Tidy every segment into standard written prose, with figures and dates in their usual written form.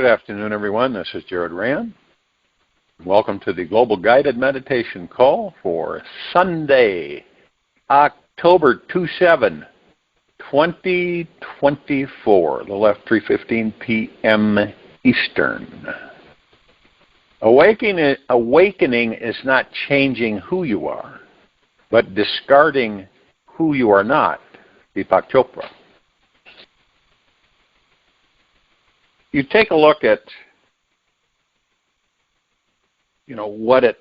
Good afternoon, everyone. This is Jared Rand. Welcome to the Global Guided Meditation Call for Sunday, October 27, 2024, the left 3:15 p.m. Eastern. Awakening is not changing who you are, but discarding who you are not. Deepak Chopra. You take a look at, what it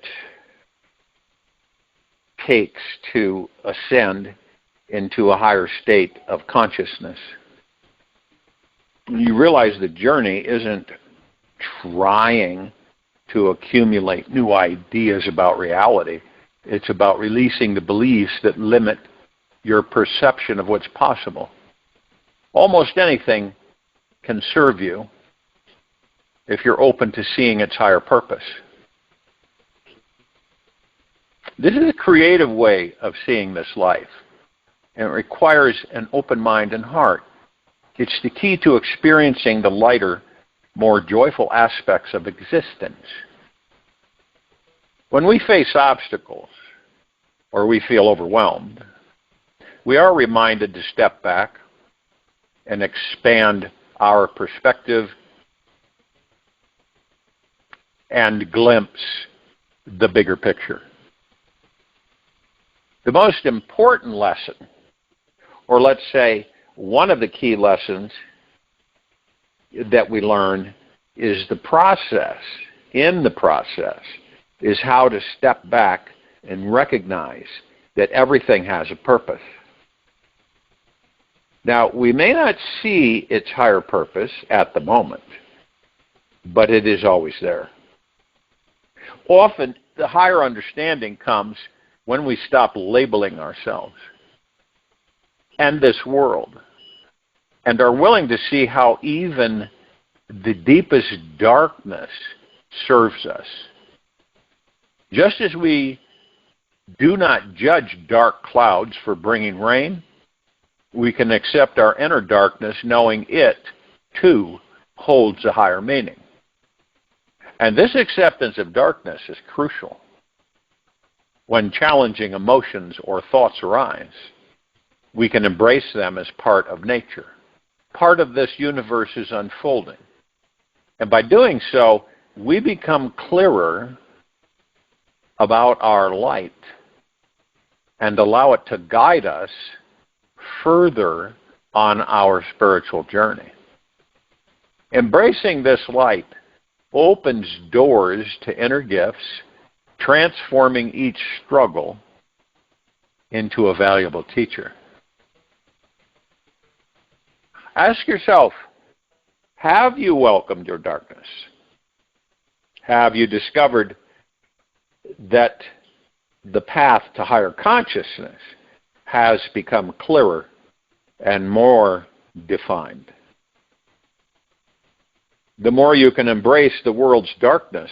takes to ascend into a higher state of consciousness. You realize the journey isn't trying to accumulate new ideas about reality. It's about releasing the beliefs that limit your perception of what's possible. Almost anything can serve you if you're open to seeing its higher purpose. This is a creative way of seeing this life, and it requires an open mind and heart. It's the key to experiencing the lighter, more joyful aspects of existence. When we face obstacles, or we feel overwhelmed, we are reminded to step back and expand our perspective and glimpse the bigger picture. The most important lesson, or let's say one of the key lessons that we learn, is the process. In the process is how to step back and recognize that everything has a purpose. Now, we may not see its higher purpose at the moment, but it is always there. Often, the higher understanding comes when we stop labeling ourselves and this world, and are willing to see how even the deepest darkness serves us. Just as we do not judge dark clouds for bringing rain, we can accept our inner darkness knowing it, too, holds a higher meaning. And this acceptance of darkness is crucial. When challenging emotions or thoughts arise, we can embrace them as part of nature. Part of this universe is unfolding. And by doing so, we become clearer about our light and allow it to guide us further on our spiritual journey. Embracing this light opens doors to inner gifts, transforming each struggle into a valuable teacher. Ask yourself, have you welcomed your darkness? Have you discovered that the path to higher consciousness has become clearer and more defined? The more you can embrace the world's darkness,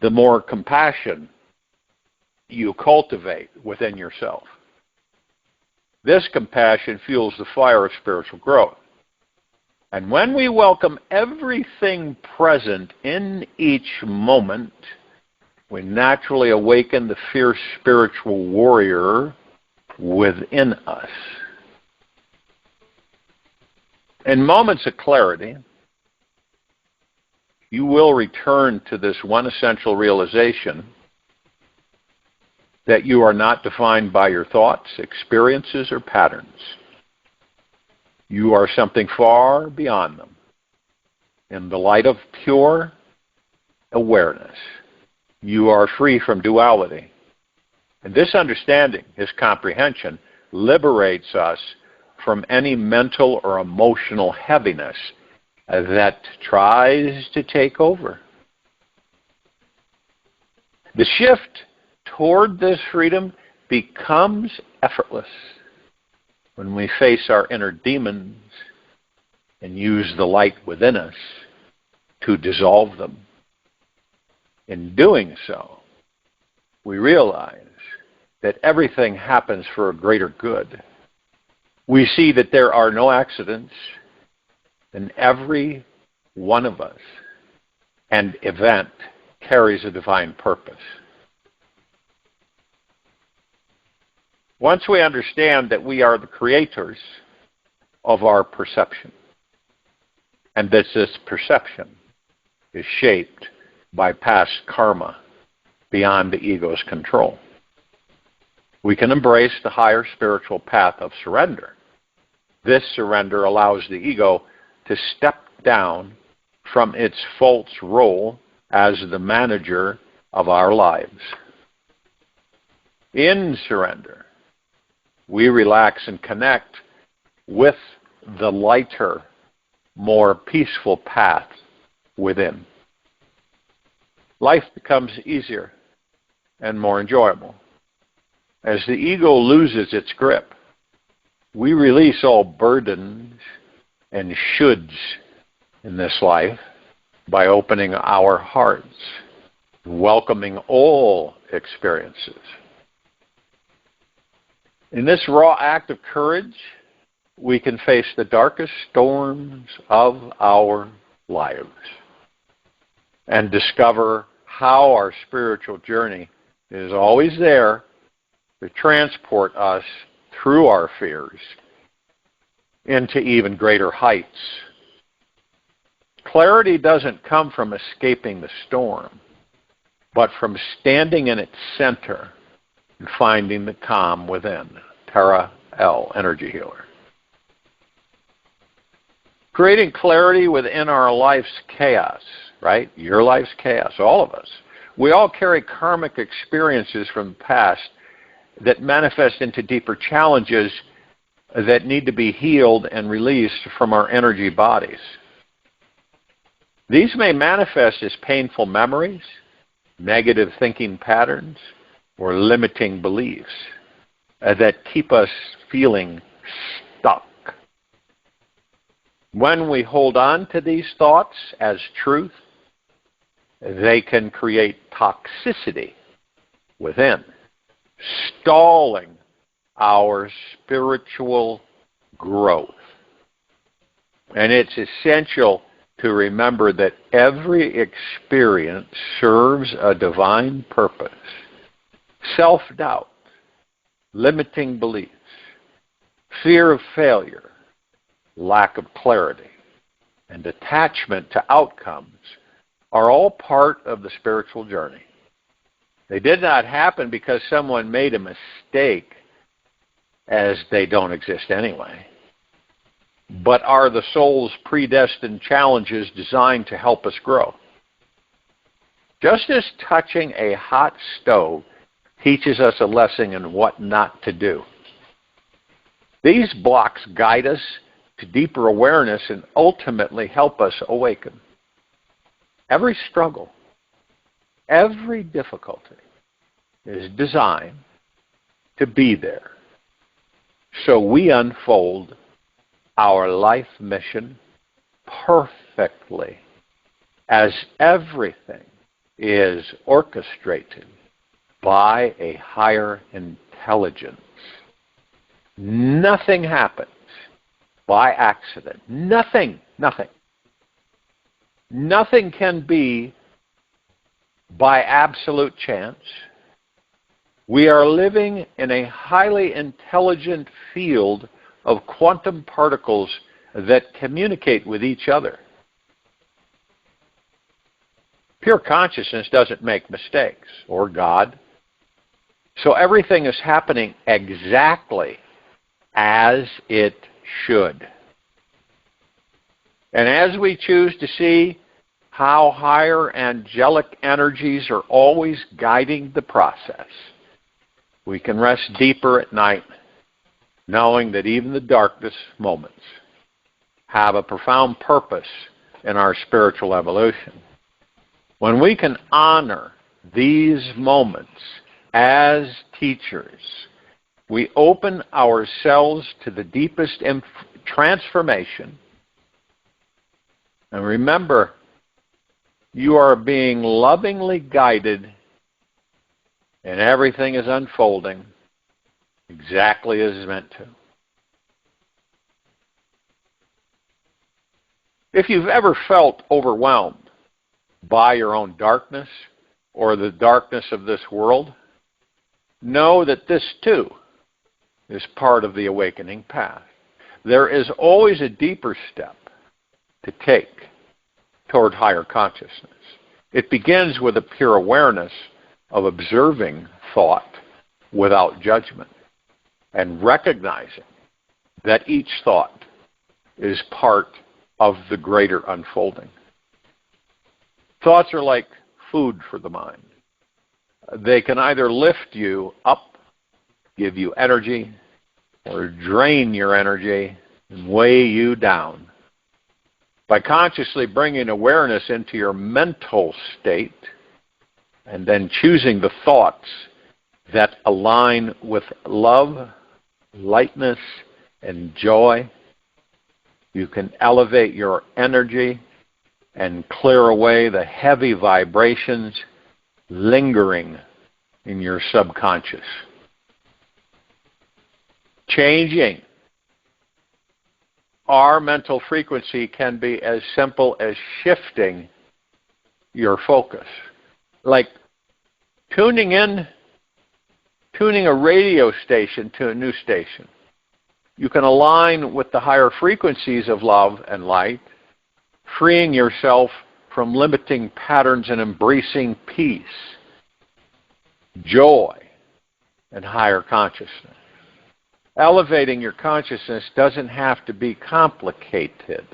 the more compassion you cultivate within yourself. This compassion fuels the fire of spiritual growth. And when we welcome everything present in each moment, we naturally awaken the fierce spiritual warrior within us. In moments of clarity, you will return to this one essential realization that you are not defined by your thoughts, experiences, or patterns. You are something far beyond them. In the light of pure awareness, you are free from duality. And this understanding, this comprehension, liberates us from any mental or emotional heaviness that tries to take over. The shift toward this freedom becomes effortless when we face our inner demons and use the light within us to dissolve them. In doing so, we realize that everything happens for a greater good. We see that there are no accidents, and every one of us and event carries a divine purpose. Once we understand that we are the creators of our perception, and that this perception is shaped by past karma beyond the ego's control, we can embrace the higher spiritual path of surrender. This surrender allows the ego to step down from its false role as the manager of our lives. In surrender, we relax and connect with the lighter, more peaceful path within. Life becomes easier and more enjoyable. As the ego loses its grip, we release all burdens and shoulds in this life by opening our hearts, welcoming all experiences. In this raw act of courage, we can face the darkest storms of our lives and discover how our spiritual journey is always there to transport us through our fears into even greater heights. Clarity doesn't come from escaping the storm, but from standing in its center and finding the calm within. Tara L., Energy Healer. Creating clarity within our life's chaos, right? Your life's chaos, all of us. We all carry karmic experiences from the past that manifest into deeper challenges that need to be healed and released from our energy bodies. These may manifest as painful memories, negative thinking patterns, or limiting beliefs that keep us feeling stuck. When we hold on to these thoughts as truth, they can create toxicity within, stalling our spiritual growth. And it's essential to remember that every experience serves a divine purpose. Self-doubt, limiting beliefs, fear of failure, lack of clarity, and attachment to outcomes are all part of the spiritual journey. They did not happen because someone made a mistake, as they don't exist anyway, but are the soul's predestined challenges designed to help us grow. Just as touching a hot stove teaches us a lesson in what not to do, these blocks guide us to deeper awareness and ultimately help us awaken. Every struggle, every difficulty is designed to be there, so we unfold our life mission perfectly, as everything is orchestrated by a higher intelligence. Nothing happens by accident. Nothing. Nothing can be by absolute chance. We are living in a highly intelligent field of quantum particles that communicate with each other. Pure consciousness doesn't make mistakes, or God. So everything is happening exactly as it should. And as we choose to see how higher angelic energies are always guiding the process, we can rest deeper at night, knowing that even the darkest moments have a profound purpose in our spiritual evolution. When we can honor these moments as teachers, we open ourselves to the deepest transformation. And remember, you are being lovingly guided, and everything is unfolding exactly as it's meant to. If you've ever felt overwhelmed by your own darkness or the darkness of this world, know that this too is part of the awakening path. There is always a deeper step to take toward higher consciousness. It begins with a pure awareness of observing thought without judgment and recognizing that each thought is part of the greater unfolding. Thoughts are like food for the mind. They can either lift you up, give you energy, or drain your energy and weigh you down. By consciously bringing awareness into your mental state and then choosing the thoughts that align with love, lightness, and joy, you can elevate your energy and clear away the heavy vibrations lingering in your subconscious. Changing our mental frequency can be as simple as shifting your focus. Like tuning a radio station to a new station. You can align with the higher frequencies of love and light, freeing yourself from limiting patterns and embracing peace, joy, and higher consciousness. Elevating your consciousness doesn't have to be complicated.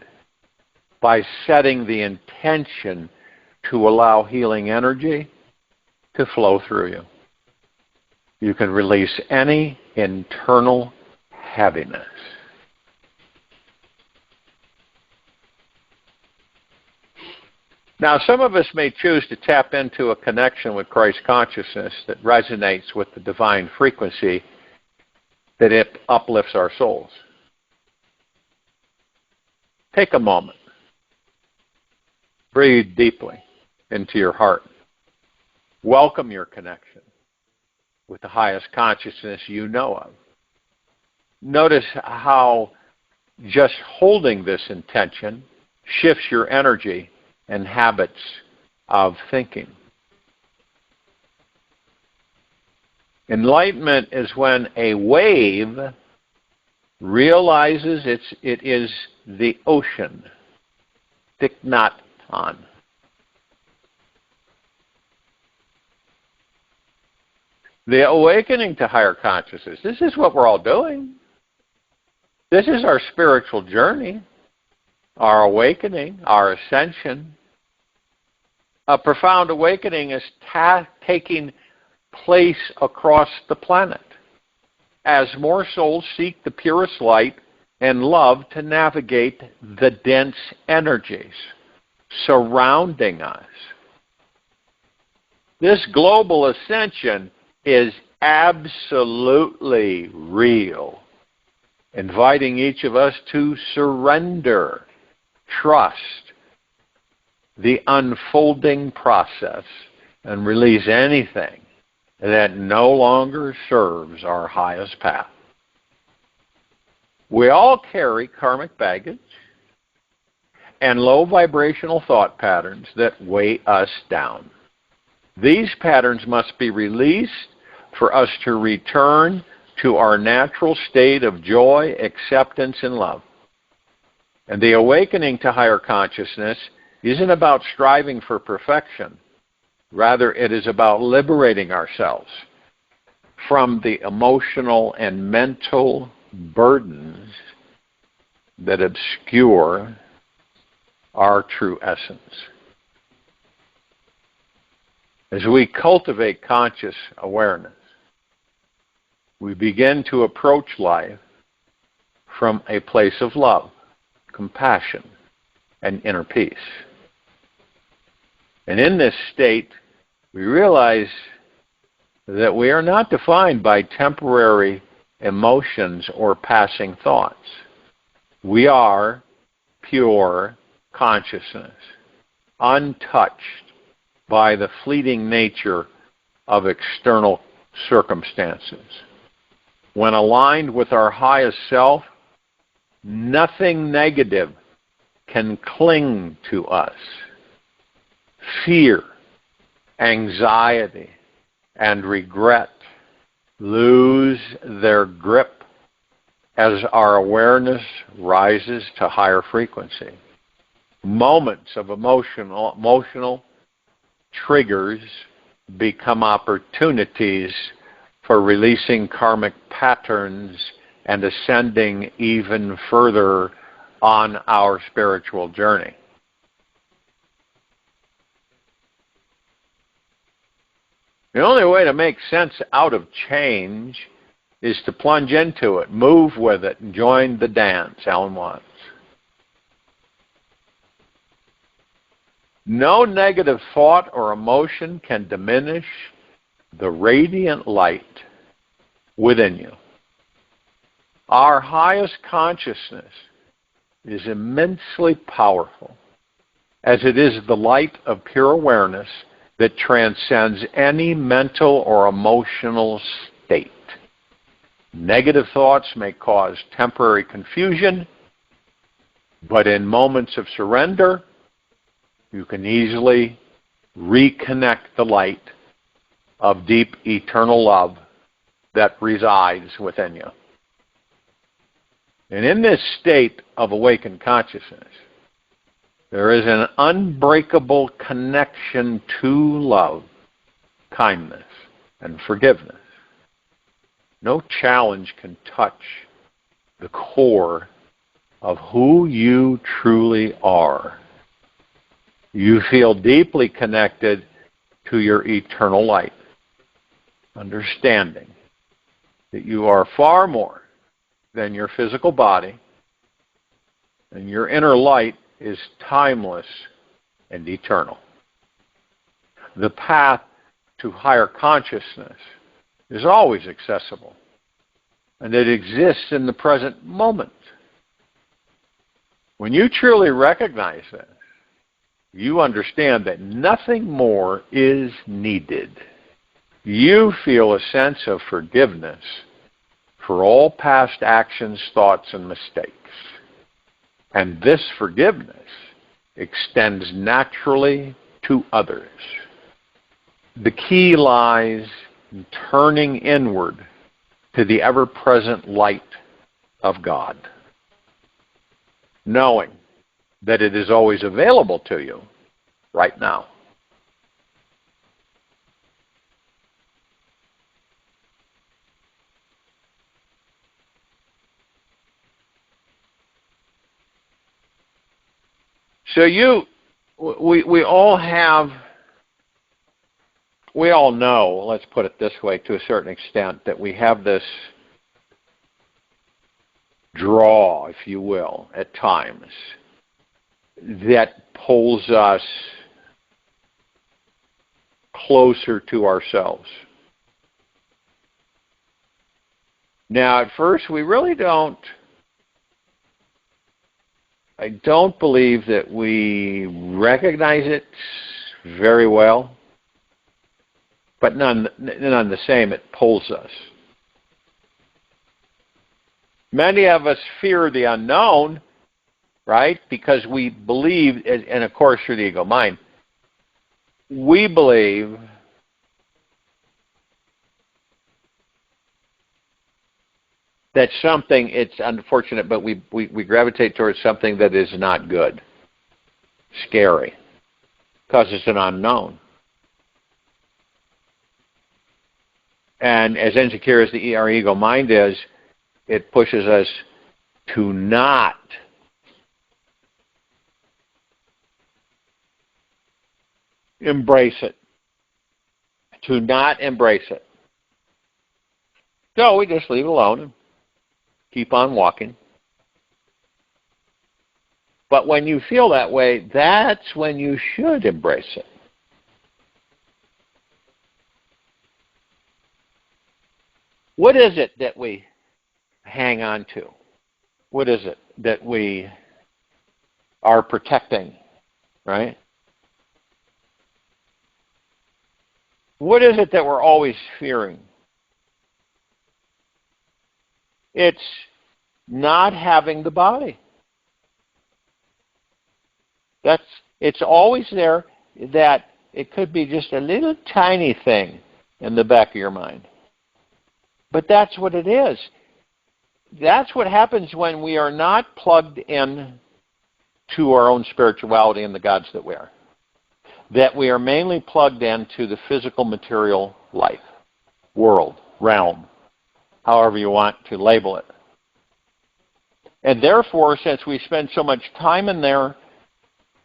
By setting the intention to allow healing energy to flow through you, you can release any internal heaviness. Now, some of us may choose to tap into a connection with Christ consciousness that resonates with the divine frequency that it uplifts our souls. Take a moment. Breathe deeply into your heart. Welcome your connection with the highest consciousness you know of. Notice how just holding this intention shifts your energy and habits of thinking. Enlightenment is when a wave realizes it is the ocean. Thich Nhat Hanh. The awakening to higher consciousness. This is what we're all doing. This is our spiritual journey, our awakening, our ascension. A profound awakening is taking place across the planet as more souls seek the purest light and love to navigate the dense energies surrounding us. This global ascension is absolutely real, inviting each of us to surrender, trust the unfolding process, and release anything that no longer serves our highest path. We all carry karmic baggage and low vibrational thought patterns that weigh us down. These patterns must be released for us to return to our natural state of joy, acceptance, and love. And the awakening to higher consciousness isn't about striving for perfection. Rather, it is about liberating ourselves from the emotional and mental burdens that obscure our true essence. As we cultivate conscious awareness, we begin to approach life from a place of love, compassion, and inner peace. And in this state, we realize that we are not defined by temporary emotions or passing thoughts. We are pure consciousness, untouched by the fleeting nature of external circumstances. When aligned with our highest self, nothing negative can cling to us. Fear, anxiety, and regret lose their grip as our awareness rises to higher frequency. Moments of emotional triggers become opportunities for releasing karmic patterns and ascending even further on our spiritual journey. The only way to make sense out of change is to plunge into it, move with it, and join the dance, Alan Watts. No negative thought or emotion can diminish the radiant light within you. Our highest consciousness is immensely powerful, as it is the light of pure awareness that transcends any mental or emotional state. Negative thoughts may cause temporary confusion, but in moments of surrender, you can easily reconnect the light of deep eternal love that resides within you. And in this state of awakened consciousness, there is an unbreakable connection to love, kindness, and forgiveness. No challenge can touch the core of who you truly are. You feel deeply connected to your eternal light, understanding that you are far more than your physical body, and your inner light is timeless and eternal. The path to higher consciousness is always accessible, and it exists in the present moment. When you truly recognize this, you understand that nothing more is needed. You feel a sense of forgiveness for all past actions, thoughts, and mistakes. And this forgiveness extends naturally to others. The key lies in turning inward to the ever-present light of God, knowing that it is always available to you right now. So we all know, let's put it this way, to a certain extent, that we have this draw, if you will, at times, that pulls us closer to ourselves. Now, at first, we really I don't believe that we recognize it very well, but none the same, it pulls us. Many of us fear the unknown, right? Because we believe, and of course through the ego mind, we believe that something, it's unfortunate, but we gravitate towards something that is not good, scary, because it's an unknown. And as insecure as our ego mind is, it pushes us to not embrace it. To not embrace it. So we just leave it alone and keep on walking. But when you feel that way, that's when you should embrace it. What is it that we hang on to? What is it that we are protecting, right? What is it that we're always fearing? It's not having the body. It's always there. That it could be just a little tiny thing in the back of your mind. But that's what it is. That's what happens when we are not plugged in to our own spirituality and the gods that we are. That we are mainly plugged into the physical material life, world, realm, however you want to label it. And therefore, since we spend so much time in there,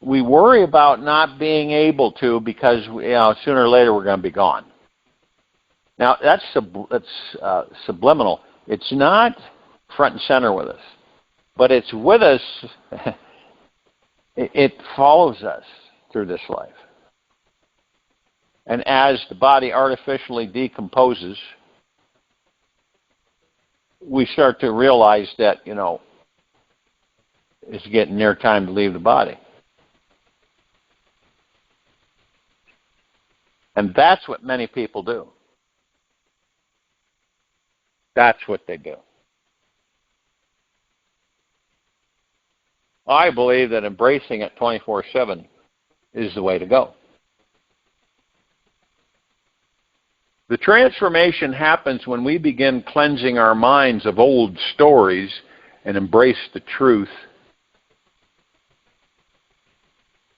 we worry about not being able to, because sooner or later we're going to be gone. Now, that's subliminal. It's not front and center with us, but it's with us. It follows us through this life. And as the body artificially decomposes, we start to realize that, it's getting near time to leave the body. And that's what many people do. That's what they do. I believe that embracing it 24/7 is the way to go. The transformation happens when we begin cleansing our minds of old stories and embrace the truth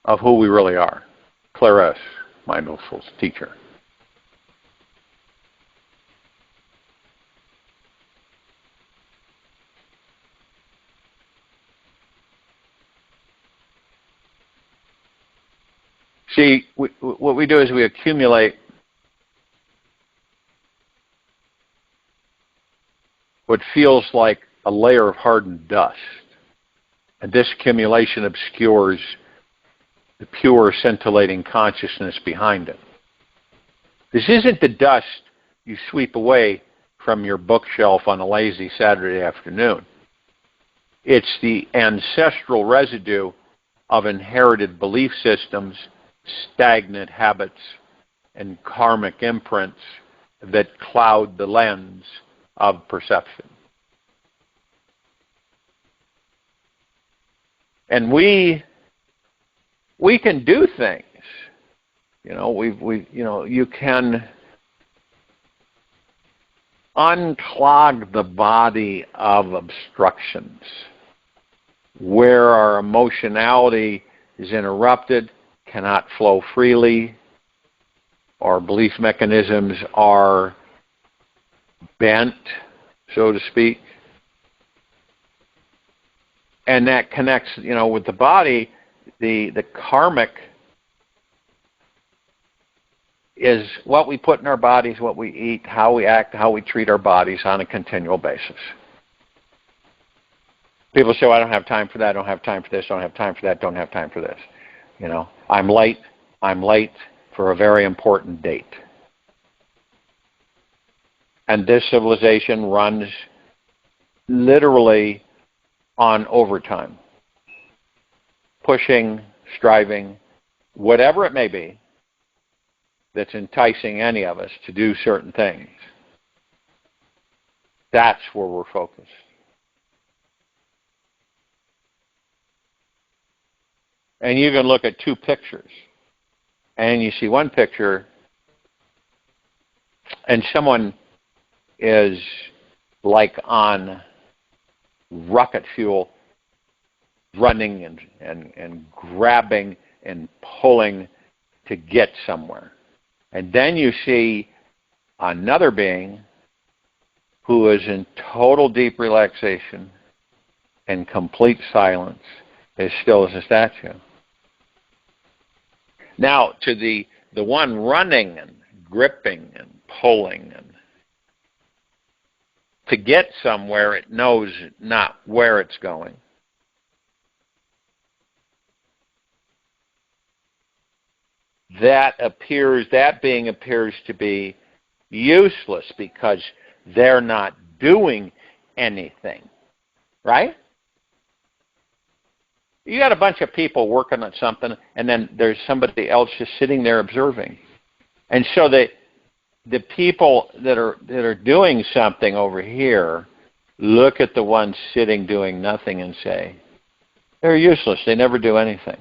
of who we really are. Claire S., Mindful's teacher. See, what we do is we accumulate what feels like a layer of hardened dust. And this accumulation obscures the pure, scintillating consciousness behind it. This isn't the dust you sweep away from your bookshelf on a lazy Saturday afternoon. It's the ancestral residue of inherited belief systems, stagnant habits, and karmic imprints that cloud the lens of perception. And we can do things. You can unclog the body of obstructions where our emotionality is interrupted, cannot flow freely, our belief mechanisms are bent, so to speak. And that connects, with the body. The karmic is what we put in our bodies, what we eat, how we act, how we treat our bodies on a continual basis. People say, I don't have time for that, I don't have time for this, I don't have time for that, don't have time for this. I'm late for a very important date. And this civilization runs literally on overtime. Pushing, striving, whatever it may be, that's enticing any of us to do certain things. That's where we're focused. And you can look at two pictures, and you see one picture, and someone is like on rocket fuel, running and grabbing and pulling to get somewhere. And then you see another being who is in total deep relaxation and complete silence, as still as a statue. Now, to the one running and gripping and pulling and to get somewhere, it knows not where it's going. That being appears to be useless because they're not doing anything, right? You got a bunch of people working on something, and then there's somebody else just sitting there observing. And so the people that are doing something over here look at the ones sitting doing nothing and say, they're useless, they never do anything.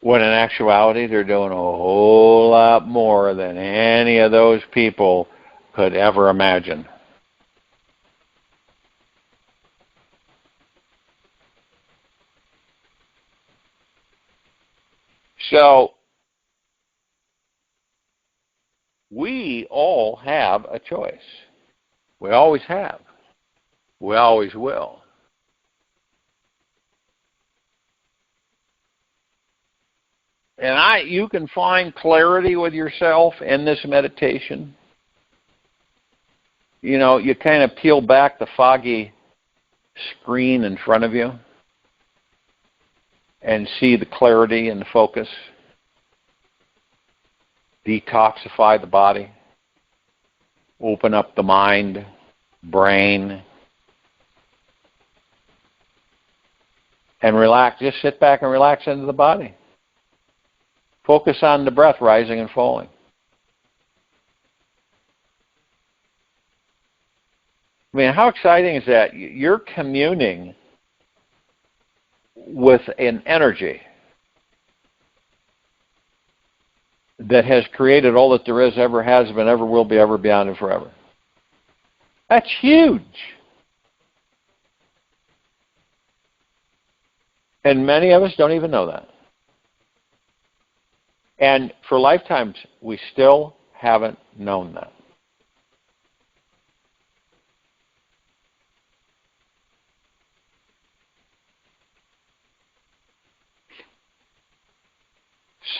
When in actuality, they're doing a whole lot more than any of those people could ever imagine. So, we all have a choice. We always have. We always will. And you can find clarity with yourself in this meditation. You know, you kind of peel back the foggy screen in front of you and see the clarity and the focus. Detoxify the body. Open up the mind, brain. And relax. Just sit back and relax into the body. Focus on the breath rising and falling. I mean, how exciting is that? You're communing with an energy that has created all that there is, ever has been, ever will be, ever beyond, and forever. That's huge. And many of us don't even know that. And for lifetimes, we still haven't known that.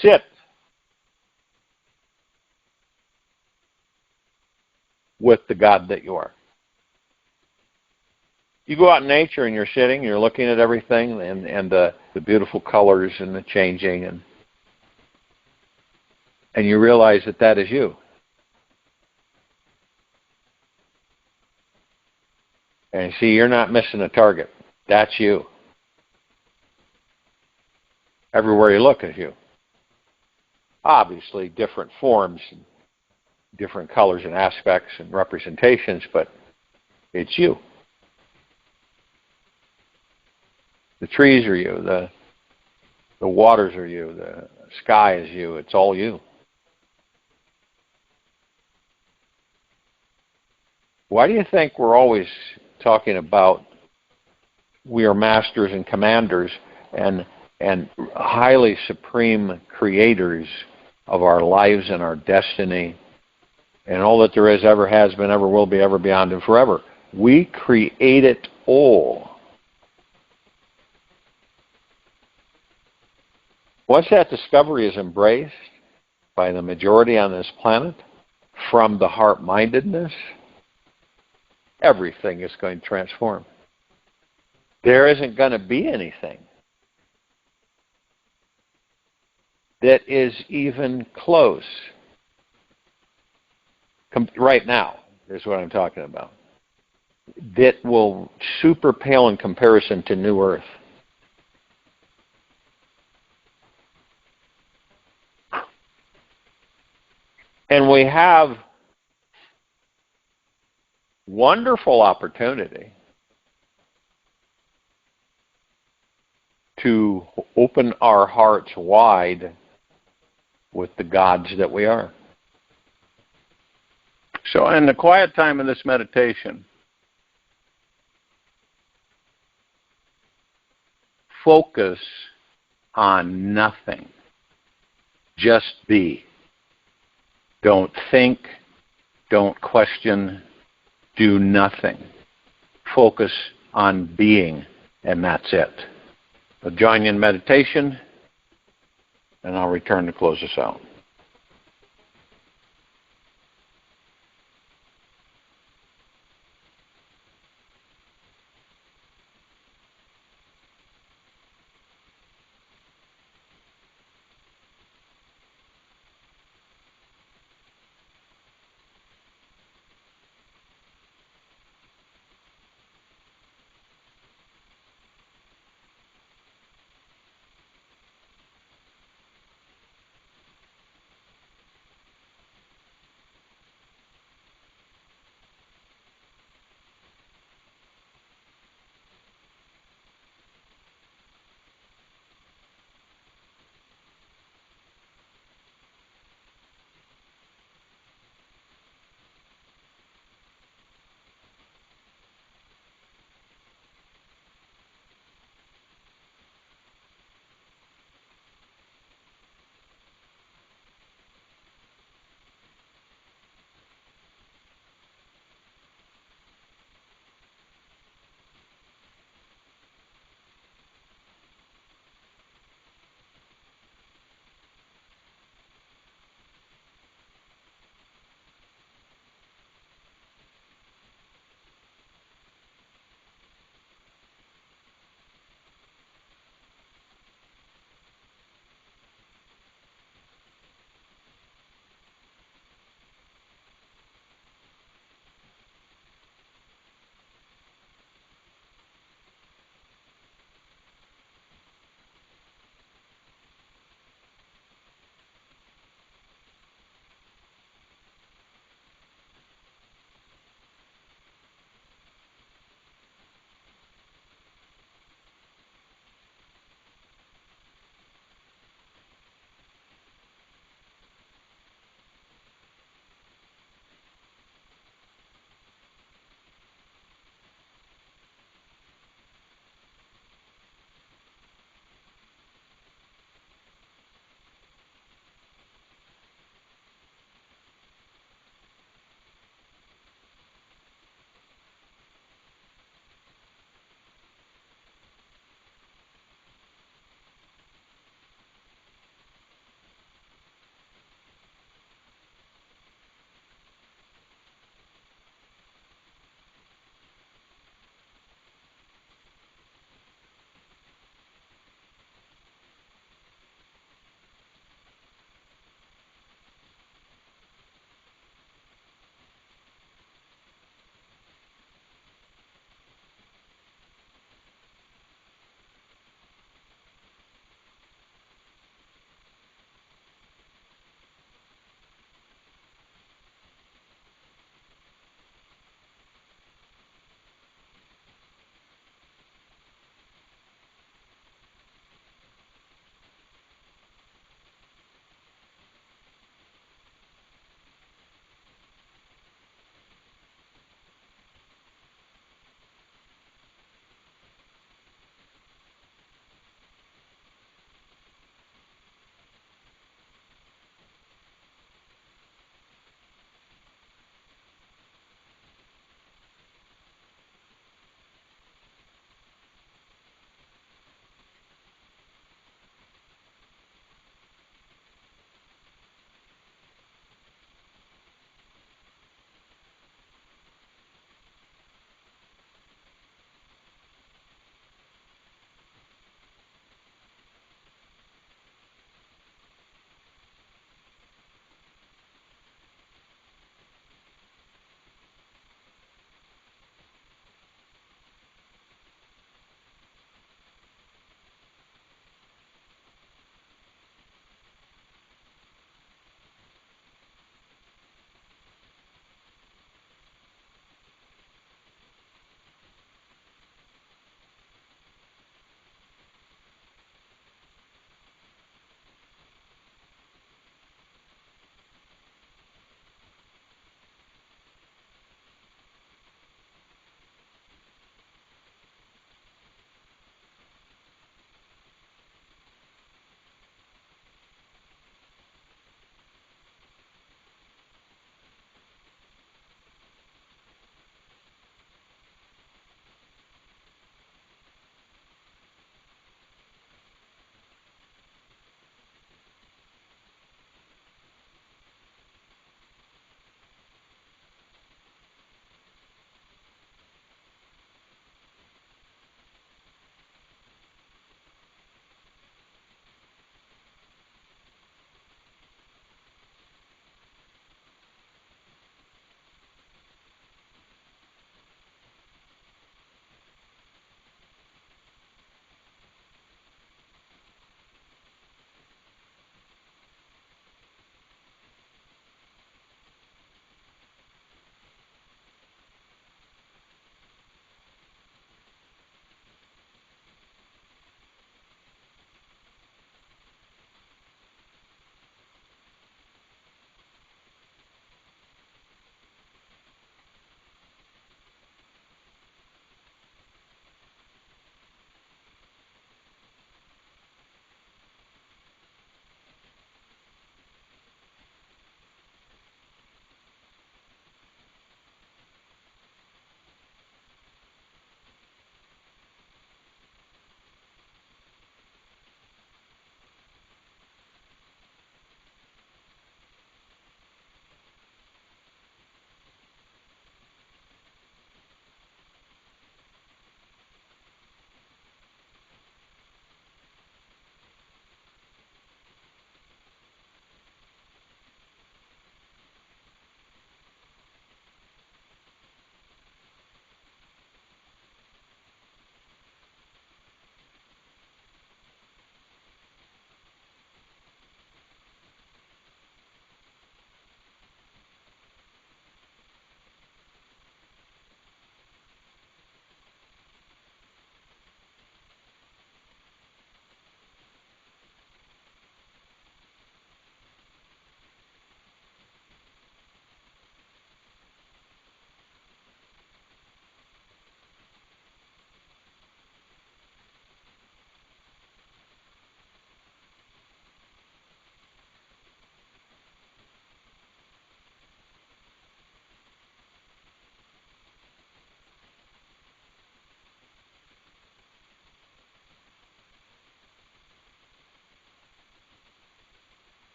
Sit with the God that you are. You go out in nature and you're sitting, you're looking at everything and the beautiful colors and the changing, and you realize that that is you. And you see, you're not missing a target. That's you. Everywhere you look is you. Obviously, different forms, different colors and aspects and representations, but it's you. The trees are you. The waters are you. The sky is you. It's all you. Why do you think we're always talking about we are masters and commanders and highly supreme creators of our lives and our destiny and all that there is, ever has been, ever will be, ever beyond, and forever? We create it all. Once that discovery is embraced by the majority on this planet from the heart-mindedness, everything is going to transform. There isn't going to be anything that is even close. Right now is what I'm talking about. That will super pale in comparison to New Earth. And we have wonderful opportunity to open our hearts wide with the gods that we are. So in the quiet time of this meditation, focus on nothing. Just be. Don't think. Don't question. Do nothing. Focus on being, and that's it. I'll join you in meditation, and I'll return to close us out.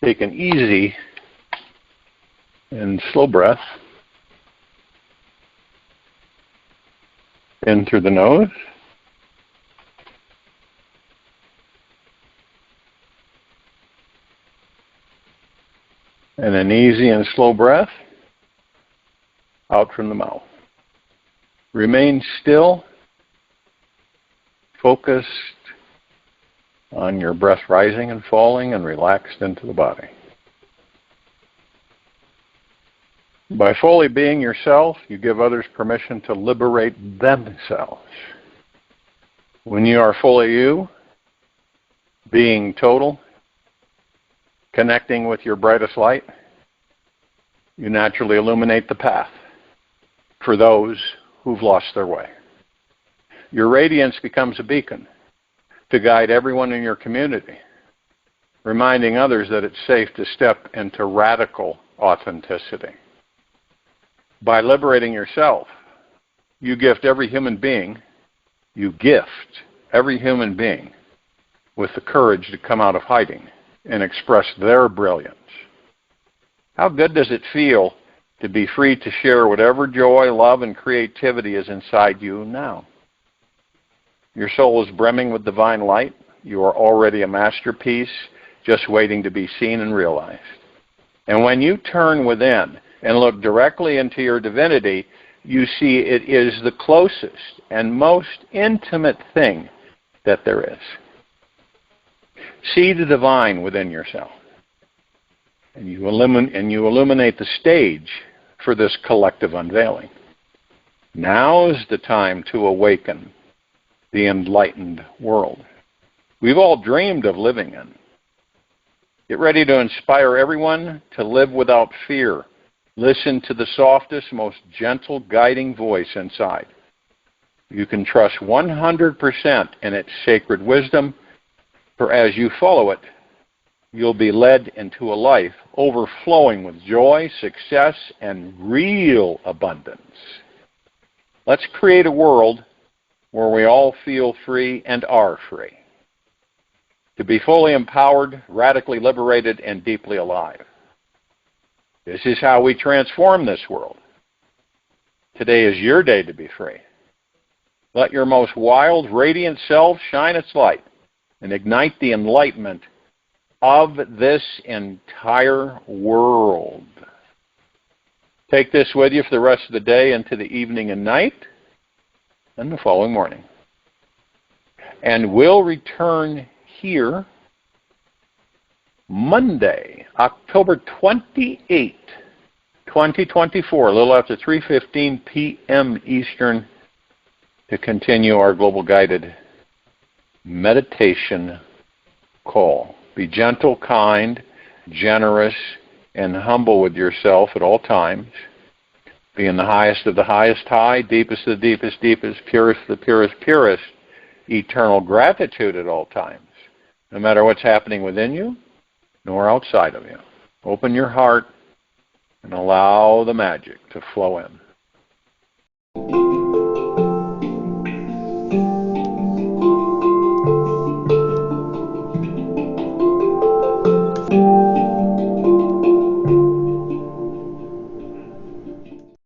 Take an easy and slow breath in through the nose. And an easy and slow breath out from the mouth. Remain still, focused on your breath rising and falling and relaxed into the body. By fully being yourself, you give others permission to liberate themselves. When you are fully you, being total, connecting with your brightest light, you naturally illuminate the path for those who've lost their way. Your radiance becomes a beacon to guide everyone in your community, reminding others that it's safe to step into radical authenticity. By liberating yourself, you gift every human being with the courage to come out of hiding and express their brilliance. How good does it feel to be free to share whatever joy, love, and creativity is inside you now? Your soul is brimming with divine light. You are already a masterpiece, just waiting to be seen and realized. And when you turn within and look directly into your divinity, you see it is the closest and most intimate thing that there is. See the divine within yourself. And you illuminate the stage for this collective unveiling. Now is the time to awaken the enlightened world we've all dreamed of living in. Get ready to inspire everyone to live without fear. Listen to the softest, most gentle, guiding voice inside. You can trust 100% in its sacred wisdom, for as you follow it, you'll be led into a life overflowing with joy, success, and real abundance. Let's create a world where we all feel free and are free, to be fully empowered, radically liberated, and deeply alive. This is how we transform this world. Today is your day to be free. Let your most wild, radiant self shine its light and ignite the enlightenment of this entire world. Take this with you for the rest of the day into the evening and night and the following morning. And we'll return here Monday, October 28, 2024, a little after 3:15 p.m. Eastern, to continue our global guided meditation call. Be gentle, kind, generous, and humble with yourself at all times. Be in the highest of the highest high, deepest of the deepest deepest, purest of the purest purest, eternal gratitude at all times, no matter what's happening within you nor outside of you. Open your heart and allow the magic to flow in.